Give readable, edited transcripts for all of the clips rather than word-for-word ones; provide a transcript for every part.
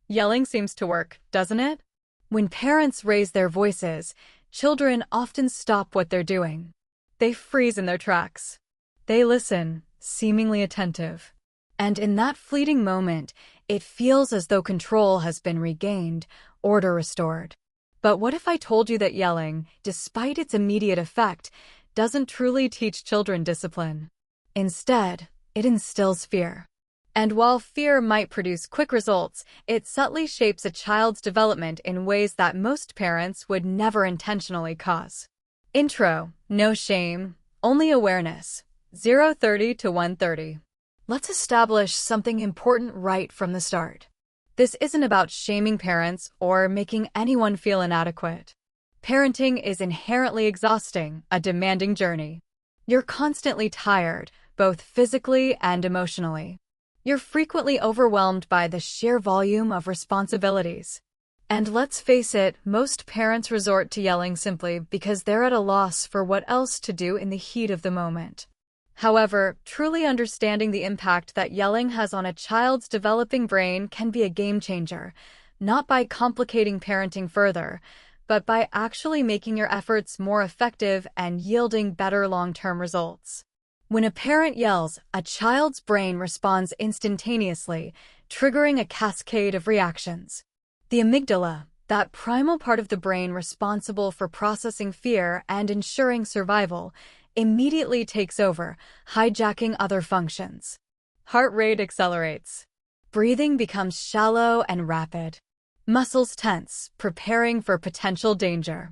Yelling seems to work, doesn't it? When parents raise their voices, children often stop what they're doing. They freeze in their tracks. They listen, seemingly attentive. And in that fleeting moment, it feels as though control has been regained, order restored. But what if I told you that yelling, despite its immediate effect, doesn't truly teach children discipline? Instead, it instills fear. And while fear might produce quick results, it subtly shapes a child's development in ways that most parents would never intentionally cause. Intro: no shame, only awareness. 0:30 to 1:30. Let's establish something important right from the start. This isn't about shaming parents or making anyone feel inadequate. Parenting is inherently exhausting, a demanding journey. You're constantly tired, both physically and emotionally. You're frequently overwhelmed by the sheer volume of responsibilities. And let's face it, most parents resort to yelling simply because they're at a loss for what else to do in the heat of the moment. However, truly understanding the impact that yelling has on a child's developing brain can be a game changer, not by complicating parenting further, but by actually making your efforts more effective and yielding better long-term results. When a parent yells, a child's brain responds instantaneously, triggering a cascade of reactions. The amygdala, that primal part of the brain responsible for processing fear and ensuring survival, immediately takes over, hijacking other functions. Heart rate accelerates. Breathing becomes shallow and rapid. Muscles tense, preparing for potential danger.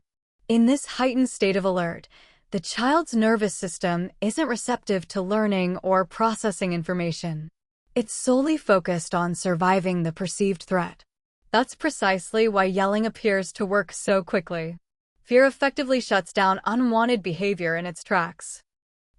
In this heightened state of alert, the child's nervous system isn't receptive to learning or processing information. It's solely focused on surviving the perceived threat. That's precisely why yelling appears to work so quickly. Fear effectively shuts down unwanted behavior in its tracks.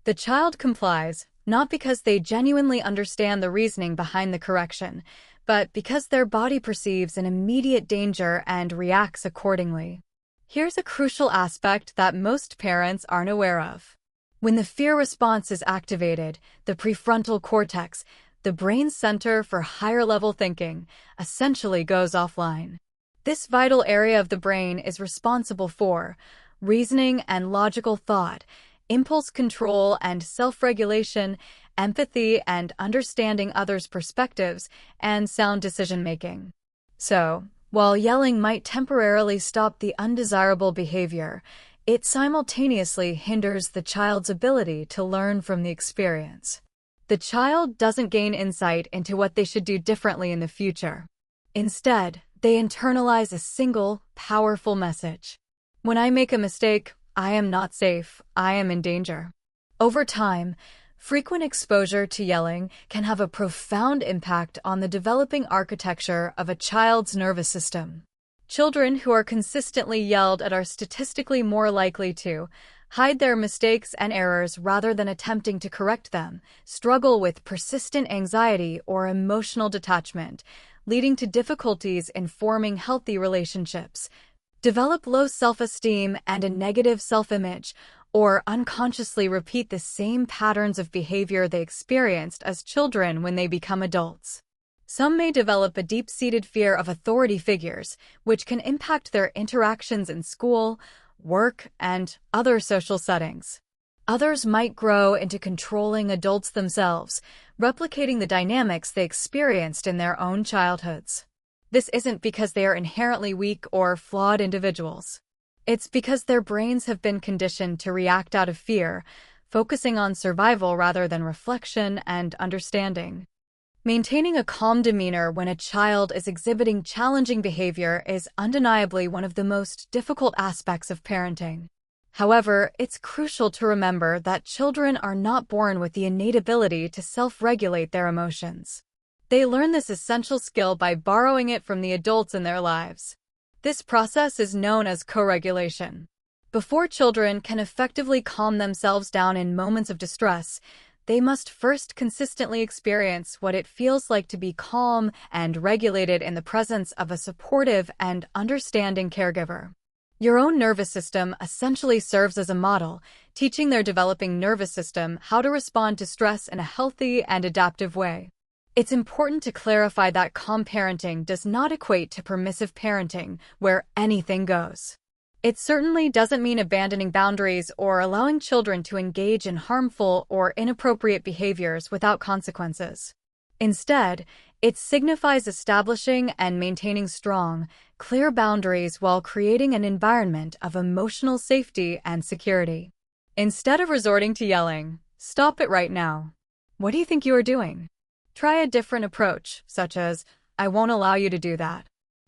The child complies, not because they genuinely understand the reasoning behind the correction, but because their body perceives an immediate danger and reacts accordingly. Here's a crucial aspect that most parents aren't aware of. When the fear response is activated, the prefrontal cortex, the brain's center for higher-level thinking, essentially goes offline. This vital area of the brain is responsible for reasoning and logical thought, impulse control and self-regulation, empathy and understanding others' perspectives, and sound decision-making. So, while yelling might temporarily stop the undesirable behavior, it simultaneously hinders the child's ability to learn from the experience. The child doesn't gain insight into what they should do differently in the future. Instead, they internalize a single, powerful message. When I make a mistake, I am not safe, I am in danger. Over time, frequent exposure to yelling can have a profound impact on the developing architecture of a child's nervous system. Children who are consistently yelled at are statistically more likely to hide their mistakes and errors rather than attempting to correct them, struggle with persistent anxiety or emotional detachment, leading to difficulties in forming healthy relationships, develop low self-esteem and a negative self-image, or unconsciously repeat the same patterns of behavior they experienced as children when they become adults. Some may develop a deep-seated fear of authority figures, which can impact their interactions in school, work, and other social settings. Others might grow into controlling adults themselves, replicating the dynamics they experienced in their own childhoods. This isn't because they are inherently weak or flawed individuals. It's because their brains have been conditioned to react out of fear, focusing on survival rather than reflection and understanding. Maintaining a calm demeanor when a child is exhibiting challenging behavior is undeniably one of the most difficult aspects of parenting. However, it's crucial to remember that children are not born with the innate ability to self-regulate their emotions. They learn this essential skill by borrowing it from the adults in their lives. This process is known as co-regulation. Before children can effectively calm themselves down in moments of distress, they must first consistently experience what it feels like to be calm and regulated in the presence of a supportive and understanding caregiver. Your own nervous system essentially serves as a model, teaching their developing nervous system how to respond to stress in a healthy and adaptive way. It's important to clarify that calm parenting does not equate to permissive parenting, where anything goes. It certainly doesn't mean abandoning boundaries or allowing children to engage in harmful or inappropriate behaviors without consequences. Instead, it signifies establishing and maintaining strong, clear boundaries while creating an environment of emotional safety and security. Instead of resorting to yelling, "Stop it right now. What do you think you are doing?" Try a different approach, such as, "I won't allow you to do that.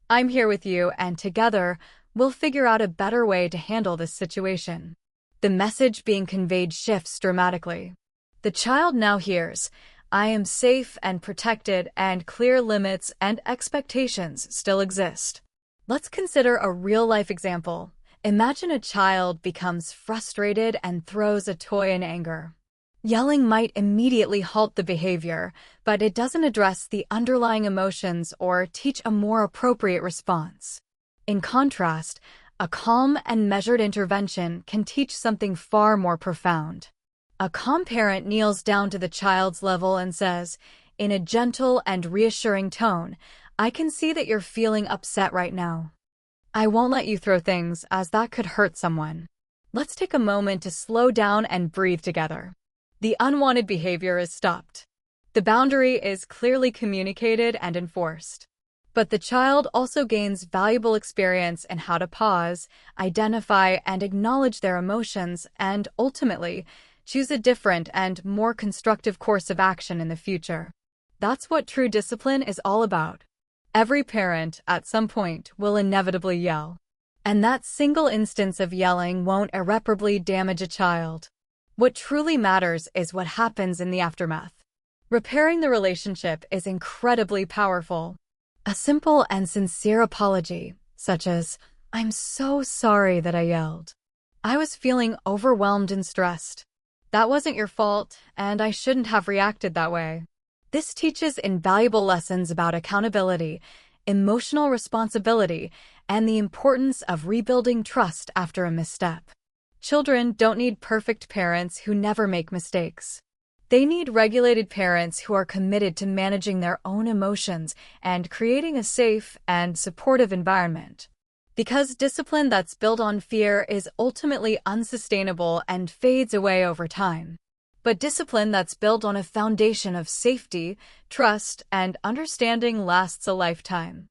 I'm here with you, and together, we'll figure out a better way to handle this situation." The message being conveyed shifts dramatically. The child now hears, "I am safe and protected, and clear limits and expectations still exist." Let's consider a real-life example. Imagine a child becomes frustrated and throws a toy in anger. Yelling might immediately halt the behavior, but it doesn't address the underlying emotions or teach a more appropriate response. In contrast, a calm and measured intervention can teach something far more profound. A calm parent kneels down to the child's level and says, in a gentle and reassuring tone, "I can see that you're feeling upset right now. I won't let you throw things, as that could hurt someone. Let's take a moment to slow down and breathe together." The unwanted behavior is stopped. The boundary is clearly communicated and enforced. But the child also gains valuable experience in how to pause, identify, and acknowledge their emotions, and ultimately, choose a different and more constructive course of action in the future. That's what true discipline is all about. Every parent, at some point, will inevitably yell. And that single instance of yelling won't irreparably damage a child. What truly matters is what happens in the aftermath. Repairing the relationship is incredibly powerful. A simple and sincere apology, such as, "I'm so sorry that I yelled. I was feeling overwhelmed and stressed. That wasn't your fault, and I shouldn't have reacted that way." This teaches invaluable lessons about accountability, emotional responsibility, and the importance of rebuilding trust after a misstep. Children don't need perfect parents who never make mistakes. They need regulated parents who are committed to managing their own emotions and creating a safe and supportive environment. Because discipline that's built on fear is ultimately unsustainable and fades away over time. But discipline that's built on a foundation of safety, trust, and understanding lasts a lifetime.